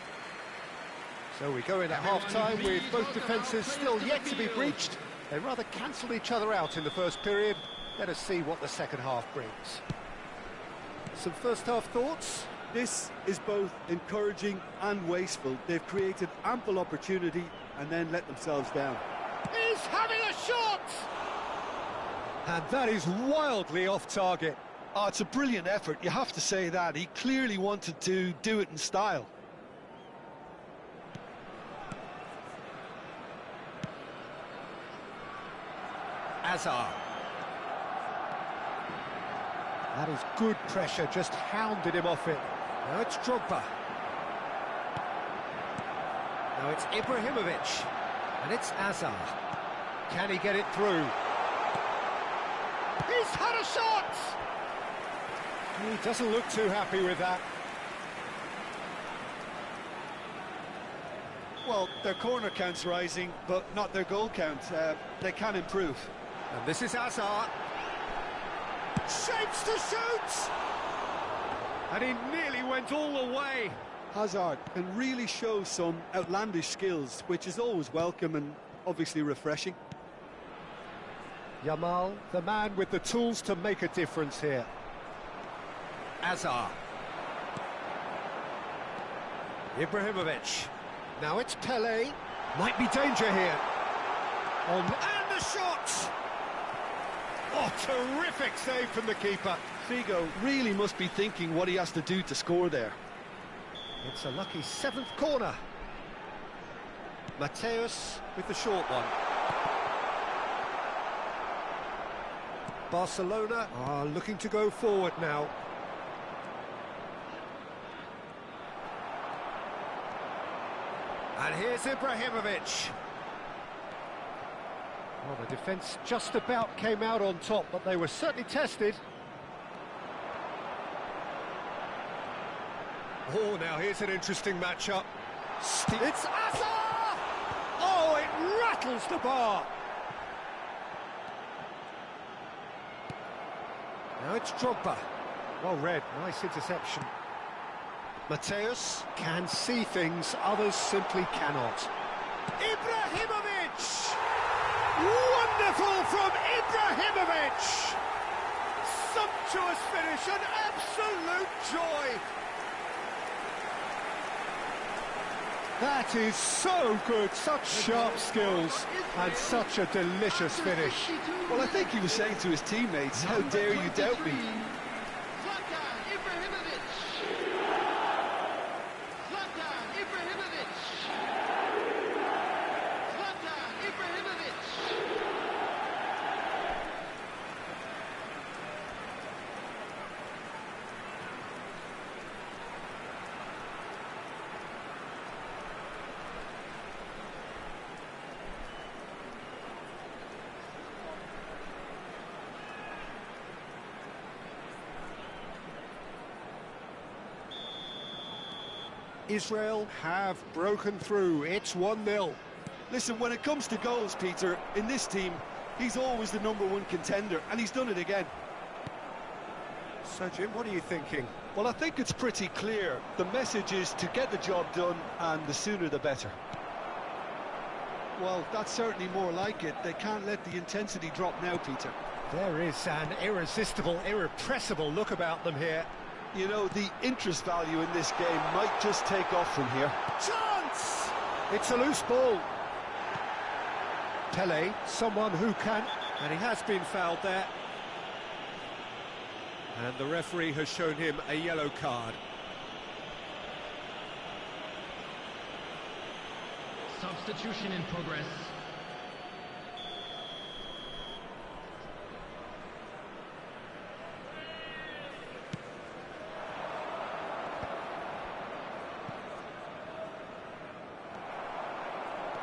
So we go in at half-time with both defences still yet to be breached. They rather cancelled each other out in the first period. Let us see what the second half brings. Some first half thoughts? This is both encouraging and wasteful. They've created ample opportunity and then let themselves down. He's having a shot! And that is wildly off target. Oh, it's a brilliant effort, you have to say that. He clearly wanted to do it in style. Hazard. That is good pressure, just hounded him off it. Now it's Drogba. Now it's Ibrahimovic, and it's Azar. Can he get it through? He's had a shot! He doesn't look too happy with that. Well, their corner count's rising, but not their goal count. They can improve. And this is Azar. Shapes to shoot! And he nearly went all the way. Hazard can really show some outlandish skills, which is always welcome and obviously refreshing. Yamal, the man with the tools to make a difference here. Azar. Ibrahimovic. Now it's Pele. Might be danger here. And the shot! Oh, terrific save from the keeper. Figo really must be thinking what he has to do to score there. It's a lucky 7th corner. Mateus with the short one. Barcelona are looking to go forward now. And here's Ibrahimovic. Well, the defence just about came out on top, but they were certainly tested. Oh, now here's an interesting matchup. It's Azar! Oh, it rattles the bar. Now it's Drogba. Well read, nice interception. Mateus can see things others simply cannot. Ibrahimovic! Wonderful from Ibrahimovic! Sumptuous finish, an absolute joy! That is so good, such sharp skills, and such a delicious finish. Well, I think he was saying to his teammates, how dare you doubt me? Israel have broken through. It's 1-0. Listen, when it comes to goals, Peter, in this team, he's always the #1 contender, and he's done it again. So, Jim, what are you thinking? Well, I think it's pretty clear. The message is to get the job done, and the sooner the better. Well, that's certainly more like it. They can't let the intensity drop now, Peter. There is an irresistible, irrepressible look about them here. You know, the interest value in this game might just take off from here. Chance! It's a loose ball. Pele, someone who can, and he has been fouled there. And the referee has shown him a yellow card. Substitution in progress.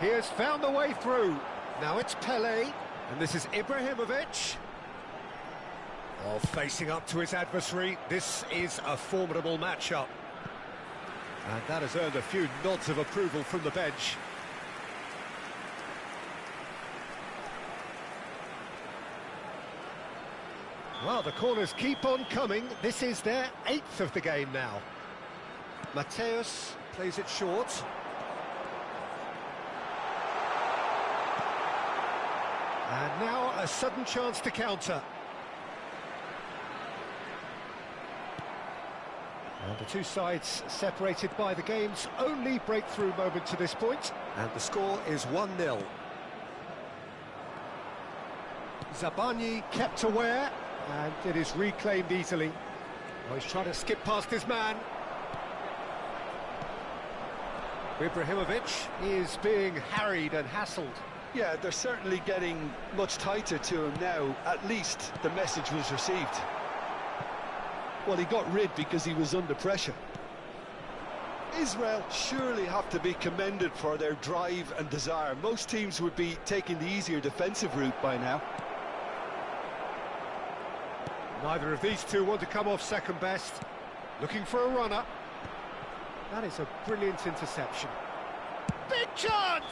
He has found the way through. Now it's Pele, and this is Ibrahimovic. Oh, facing up to his adversary, this is a formidable matchup. And that has earned a few nods of approval from the bench. Well, the corners keep on coming. This is their 8th of the game now. Mateus plays it short. And now a sudden chance to counter. And the two sides separated by the game's only breakthrough moment to this point. And the score is 1-0. Zabani kept aware, and it is reclaimed easily. Oh, he's trying to skip past his man. Ibrahimovic is being harried and hassled. Yeah, they're certainly getting much tighter to him now. At least the message was received. Well, he got rid because he was under pressure. Israel surely have to be commended for their drive and desire. Most teams would be taking the easier defensive route by now. Neither of these two want to come off second best. Looking for a runner. That is a brilliant interception. Big chance!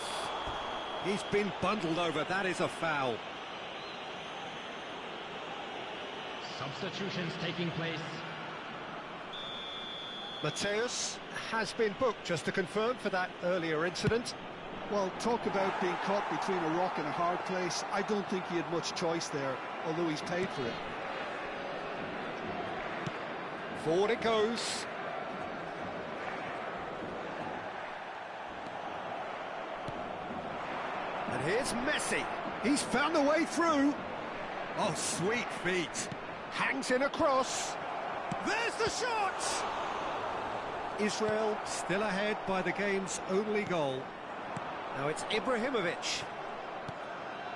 He's been bundled over. That is a foul. Substitutions taking place. Mateus has been booked, just to confirm, for that earlier incident. Well, talk about being caught between a rock and a hard place. I don't think he had much choice there, although he's paid for it. Forward it goes. And here's Messi. He's found a way through. Oh, sweet feet. Hangs in across. There's the shot! Israel still ahead by the game's only goal. Now it's Ibrahimovic.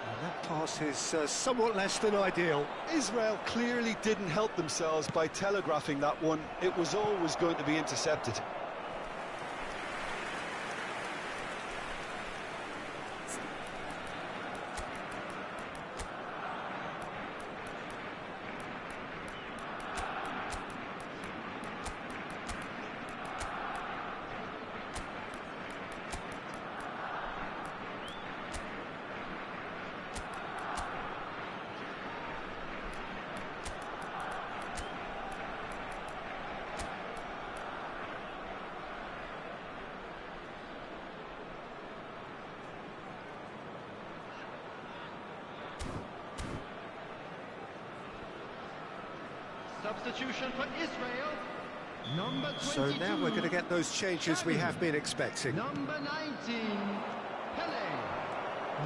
And that pass is somewhat less than ideal. Israel clearly didn't help themselves by telegraphing that one. It was always going to be intercepted. Substitution for Israel. Number 22. So now we're going to get those changes we have been expecting. Number 19, Pele.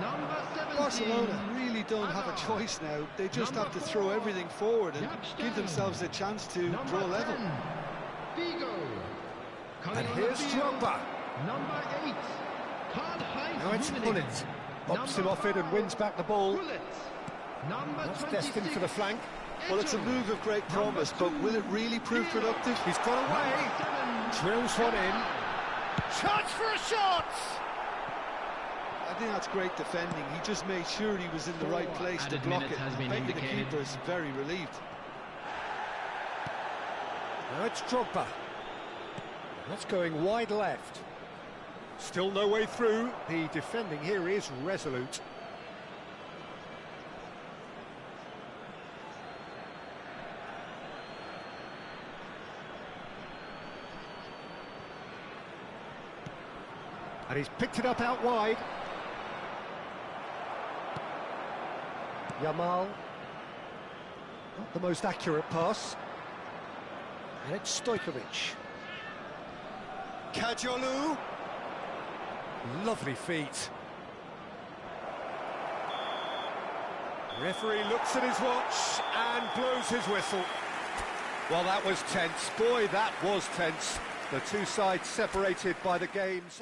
Number 17, Barcelona really don't have a Hazard. choice now. They just Number have to throw 4, everything forward and Kapstein. give themselves a chance to Number draw level. 10, Figo. Coming And on the here's field, Drogba. Number 8, Karl-Heinz Now it's Rummenigge. Gullit. Bops him Number off it and 5, wins back the ball. Gullit. Number That's 26, destined for the flank. Well, it's a move of great promise, but will it really prove productive? He's got away. Drills one in. Chance for a shot! I think that's great defending. He just made sure he was in the right place to Added block minutes it. has been Maybe the indicated. keeper's very relieved. Now it's Drogba. That's going wide left. Still no way through. The defending here is resolute. And he's picked it up out wide. Yamal. Not the most accurate pass. And it's Stojkovic. Kajolu. Lovely feet. Referee looks at his watch and blows his whistle. Well, that was tense. Boy, that was tense. The two sides separated by the game's